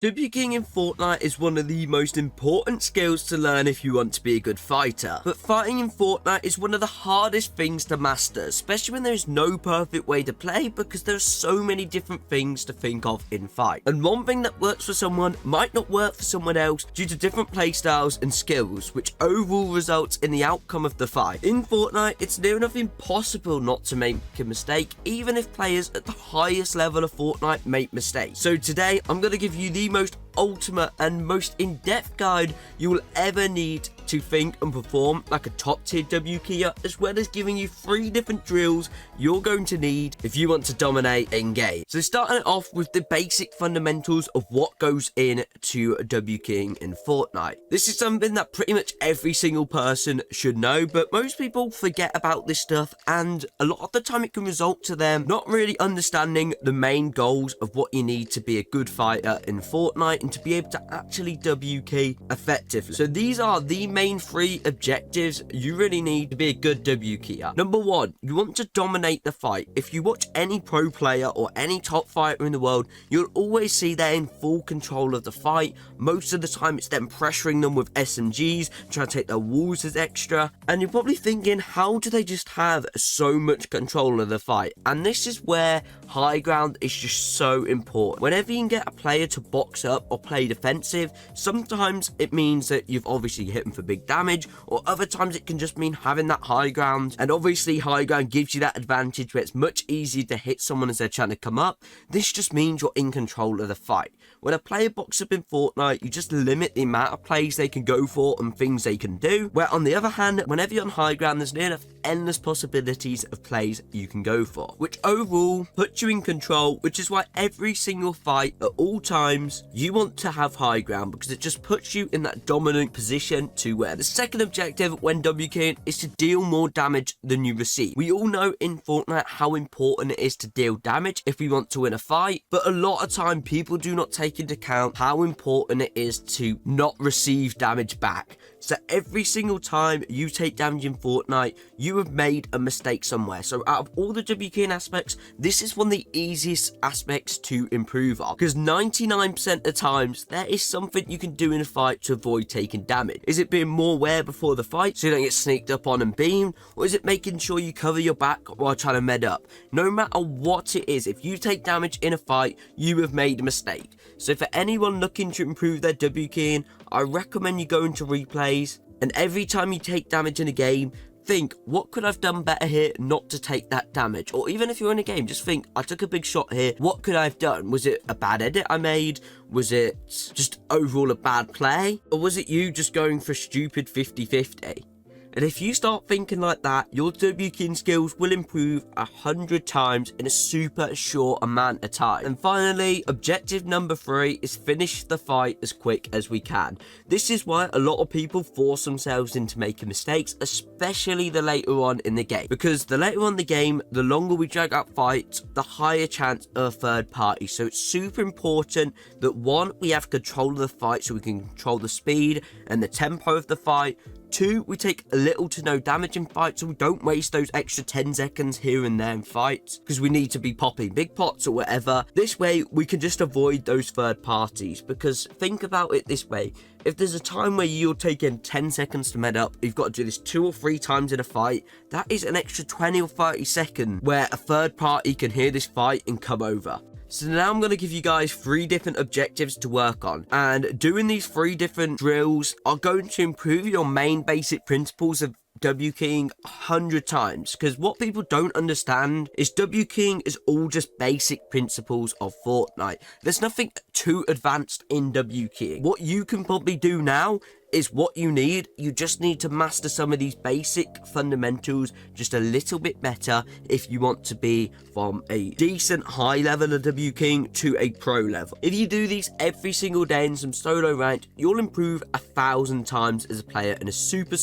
W-Keying in Fortnite is one of the most important skills to learn if you want to be a good fighter. But fighting in Fortnite is one of the hardest things to master, especially when there is no perfect way to play because there are so many different things to think of in fight. And one thing that works for someone might not work for someone else due to different playstyles and skills, which overall results in the outcome of the fight. In Fortnite, it's near enough impossible not to make a mistake, even if players at the highest level of Fortnite make mistakes. So today, I'm going to give you the most ultimate and most in-depth guide you will ever need to think and perform like a top tier W-Keyer, as well as giving you 3 different drills you're going to need if you want to dominate in game. So starting it off with the basic fundamentals of what goes into W-Keying in Fortnite. This is something that pretty much every single person should know, but most people forget about this stuff, and a lot of the time it can result to them not really understanding the main goals of what you need to be a good fighter in Fortnite and to be able to actually W-Key effectively. So these are the main 3 objectives you really need to be a good W-Keyer. Number 1, you want to dominate the fight. If you watch any pro player or any top fighter in the world, you'll always see they're in full control of the fight. Most of the time it's them pressuring them with SMGs, trying to take their walls as extra, and you're probably thinking, how do they just have so much control of the fight? And this is where high ground is just so important. Whenever you can get a player to box up or play defensive, sometimes it means that you've obviously hit them for big damage, or other times it can just mean having that high ground. And obviously high ground gives you that advantage where it's much easier to hit someone as they're trying to come up. This just means you're in control of the fight. When a player boxes up in Fortnite, you just limit the amount of plays they can go for and things they can do, where on the other hand, whenever you're on high ground, there's near enough endless possibilities of plays you can go for, which overall puts you in control, which is why every single fight at all times you want to have high ground, because it just puts you in that dominant position to where the second objective when W-Keying is to deal more damage than you receive. We all know in Fortnite how important it is to deal damage if we want to win a fight, but a lot of time people do not take into account how important it is to not receive damage back. So every single time you take damage in Fortnite, you have made a mistake somewhere. So out of all the W-Keying aspects, this is one of the easiest aspects to improve on, because 99% of the times there is something you can do in a fight to avoid taking damage. Is it being more aware before the fight so you don't get sneaked up on and beamed, or is it making sure you cover your back while trying to med up? No matter what it is, if you take damage in a fight, you have made a mistake. So for anyone looking to improve their W-Keying, I recommend you go into replays, and every time you take damage in a game, think, what could I have done better here not to take that damage? Or even if you're in a game, just think, I took a big shot here, what could I have done? Was it a bad edit I made? Was it just overall a bad play? Or was it you just going for stupid 50-50? And if you start thinking like that, your W-Keying skills will improve 100 times in a super short amount of time. And finally, objective number 3 is finish the fight as quick as we can. This is why a lot of people force themselves into making mistakes, especially the later on in the game. Because the later on in the game, the longer we drag out fights, the higher chance of a third party. So it's super important that 1, we have control of the fight so we can control the speed and the tempo of the fight. 2, we take little to no damage in fights, so we don't waste those extra 10 seconds here and there in fights, because we need to be popping big pots or whatever. This way, we can just avoid those third parties, because think about it this way. If there's a time where you're taking 10 seconds to med up, you've got to do this 2 or 3 times in a fight, that is an extra 20 or 30 seconds where a third party can hear this fight and come over. So now I'm going to give you guys 3 different objectives to work on, and doing these 3 different drills are going to improve your main basic principles of W-Keying 100 times, because what people don't understand is W-Keying is all just basic principles of Fortnite. There's nothing too advanced in W-Keying. What you can probably do now is what you need. You just need to master some of these basic fundamentals just a little bit better if you want to be from a decent high level of W-Keying to a pro level. If you do these every single day in some solo ranked, you'll improve 1,000 times as a player in a super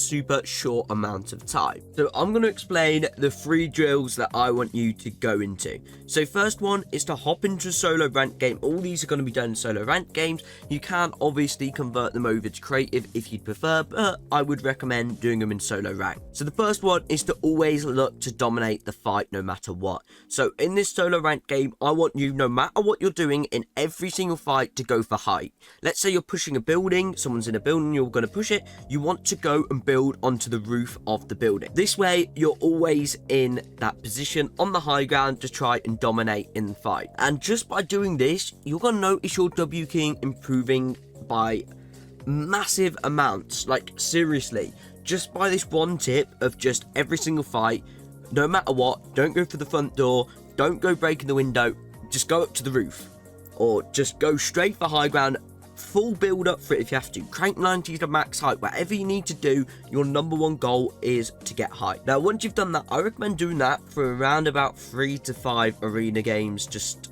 short amount of time. So I'm going to explain the 3 drills that I want you to go into. So first one is to hop into a solo ranked game. All these are going to be done in solo ranked games. You can obviously convert them over to creative if you'd prefer, but I would recommend doing them in solo rank. So the first one is to always look to dominate the fight no matter what. So in this solo rank game, I want you, no matter what you're doing in every single fight, to go for height. Let's say you're pushing a building, someone's in a building, you're going to push it, you want to go and build onto the roof of the building. This way, you're always in that position on the high ground to try and dominate in the fight. And just by doing this, you're going to notice your W keying improving by massive amounts. Like, seriously, just by this one tip of just every single fight, no matter what, don't go for the front door, don't go breaking the window, just go up to the roof, or just go straight for high ground. Full build up for it if you have to. Crank 90 to max height. Whatever you need to do, your number one goal is to get height. Now, once you've done that, I recommend doing that for around about 3 to 5 arena games. Just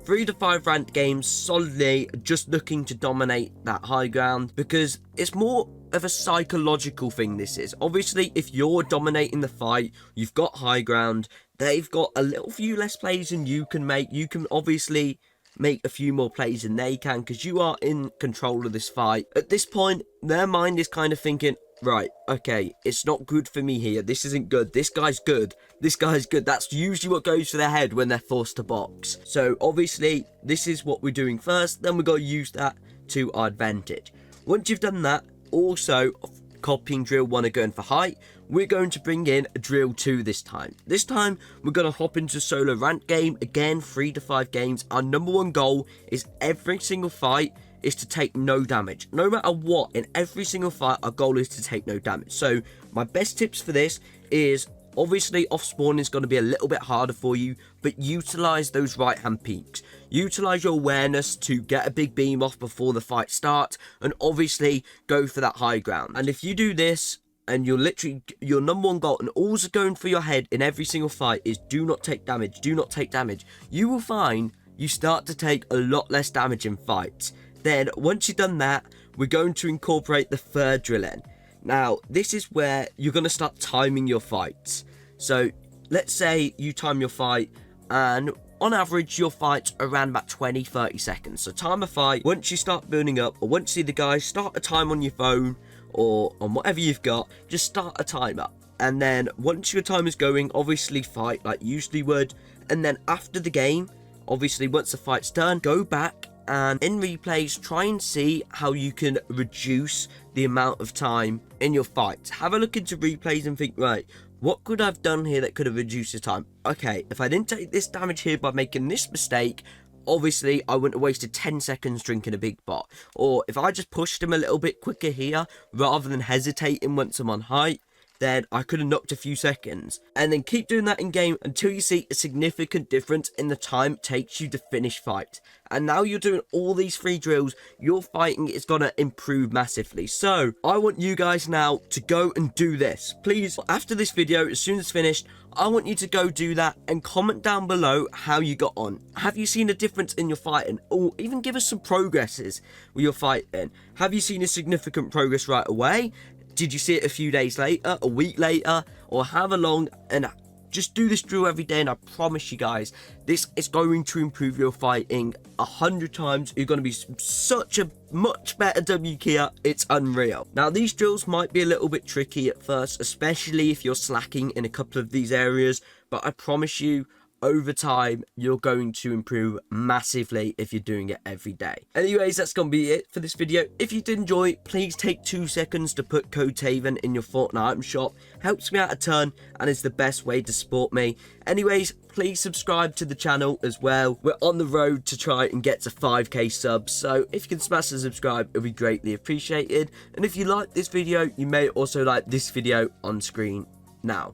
3 to 5 ranked games solidly, just looking to dominate that high ground, because it's more of a psychological thing. This is obviously, if you're dominating the fight, you've got high ground, they've got a little few less plays than you can make. You can obviously make a few more plays than they can, because you are in control of this fight. At this point, their mind is kind of thinking, right, okay, it's not good for me here, this isn't good, this guy's good, this guy's good. That's usually what goes through their head when they're forced to box. So obviously, this is what we're doing first, then we've got to use that to our advantage. Once you've done that, also copying drill 1 and going for height, we're going to bring in drill 2 this time. This time, we're going to hop into solo rank game, again 3 to 5 games. Our number one goal is every single fight is to take no damage. No matter what, in every single fight, our goal is to take no damage. So my best tips for this is, obviously off spawn is going to be a little bit harder for you, but utilize those right hand peaks. Utilize your awareness to get a big beam off before the fight starts, and obviously go for that high ground. And if you do this, and you're literally, your number one goal, and all's going through your head in every single fight is do not take damage, do not take damage, you will find you start to take a lot less damage in fights. Then once you've done that, we're going to incorporate the third drill in. Now, this is where you're going to start timing your fights. So let's say you time your fight, and on average your fights around about 20-30 seconds. So time a fight. Once you start building up, or once you see the guy, start a time on your phone or on whatever you've got, just start a timer. And then once your time is going, obviously fight like you usually would. And then after the game, obviously once the fight's done, go back and in replays try and see how you can reduce the amount of time in your fights. Have a look into replays and think, right, what could I have done here that could have reduced the time? Okay, if I didn't take this damage here by making this mistake, obviously I wouldn't have wasted 10 seconds drinking a big bot. Or if I just pushed him a little bit quicker here, rather than hesitating once I'm on height, then I could have knocked a few seconds. And then keep doing that in game until you see a significant difference in the time it takes you to finish fight. And now you're doing all these 3 drills, your fighting is going to improve massively. So I want you guys now to go and do this. Please, after this video, as soon as it's finished, I want you to go do that and comment down below how you got on. Have you seen a difference in your fighting? Or even give us some progresses with your fighting. Have you seen a significant progress right away? Did you see it a few days later, a week later, or however long? And just do this drill every day, and I promise you guys, this is going to improve your fighting 100 times. You're going to be such a much better W-keyer. It's unreal. Now, these drills might be a little bit tricky at first, especially if you're slacking in a couple of these areas, but I promise you, over time, you're going to improve massively if you're doing it every day. Anyways, that's going to be it for this video. If you did enjoy, please take 2 seconds to put code Taven in your Fortnite item shop. Helps me out a ton and is the best way to support me. Anyways, please subscribe to the channel as well. We're on the road to try and get to 5k subs, so if you can smash the subscribe, it'll be greatly appreciated. And if you like this video, you may also like this video on screen now.